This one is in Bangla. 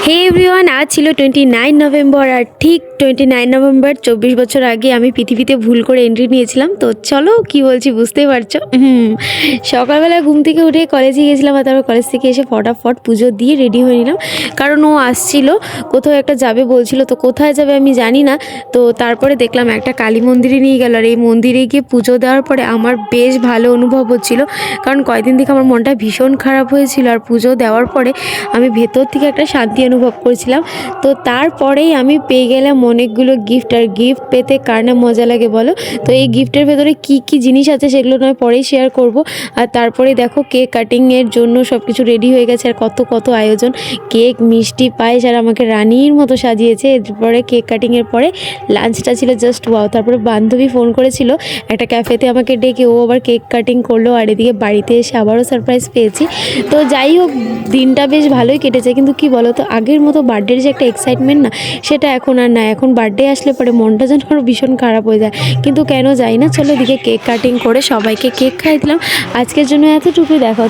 হে এভরিওয়ান, আজ ছিল 29 নভেম্বর। আর ঠিক 29 নভেম্বর 24 বছর আগে আমি পৃথিবীতে ভুল করে এন্ট্রি নিয়েছিলাম। তো চলো কি বলছি বুঝতেই পারছো। সকালবেলা ঘুম থেকে উঠে কলেজে গিয়েছিলাম, আর তারপর কলেজ থেকে এসে ফটাফট পুজো দিয়ে রেডি হয়ে নিলাম, কারণ ও আসছিল, কোথাও একটা যাবে বলছিল। তো কোথায় যাবে আমি জানি না। তো তারপরে দেখলাম একটা কালী মন্দিরে নিয়ে গেল, আর এই মন্দিরে গিয়ে পুজো দেওয়ার পরে আমার বেশ ভালো অনুভব হচ্ছিল, কারণ কয়েকদিন থেকে আমার মনটা ভীষণ খারাপ হয়েছিল। আর পুজো দেওয়ার পরে আমি ভেতর থেকে একটা শান্তি অনুভব করেছিলাম। তো তারপরেই আমি পেয়ে গেলাম অনেকগুলো গিফট। আর গিফট পেতে কার না মজা লাগে বলো। তো এই গিফটের ভেতরে কি কি জিনিস আছে সেগুলো নয় পরেই শেয়ার করব। আর তারপরে দেখো কেক কাটিংয়ের জন্য সব কিছু রেডি হয়ে গেছে, আর কত কত আয়োজন, কেক, মিষ্টি, পায়েস, আর আমাকে রানীর মতো সাজিয়েছে। এরপরে কেক কাটিংয়ের পরে লাঞ্চটা ছিল জাস্ট ওয়াও। তারপরে বান্ধবী ফোন করেছিল একটা ক্যাফেতে আমাকে ডেকে, ও আবার কেক কাটিং করলো, আর এদিকে বাড়িতে এসে আবারও সারপ্রাইজ পেয়েছি। তো যাই হোক, দিনটা বেশ ভালোই কেটেছে। কিন্তু কি বলো তো, আগের মতো বার্থডের যে একটা এক্সাইটমেন্ট না, সেটা এখন আর না। এখন বার্থডে আসলে পরে মনটা যেন আরও ভীষণ খারাপ হয়ে যায়, কিন্তু কেন যাই না। চলো এদিকে কেক কাটিং করে সবাইকে কেক খাইয়ে দিলাম। আজকের জন্য এতটুকুই, দেখা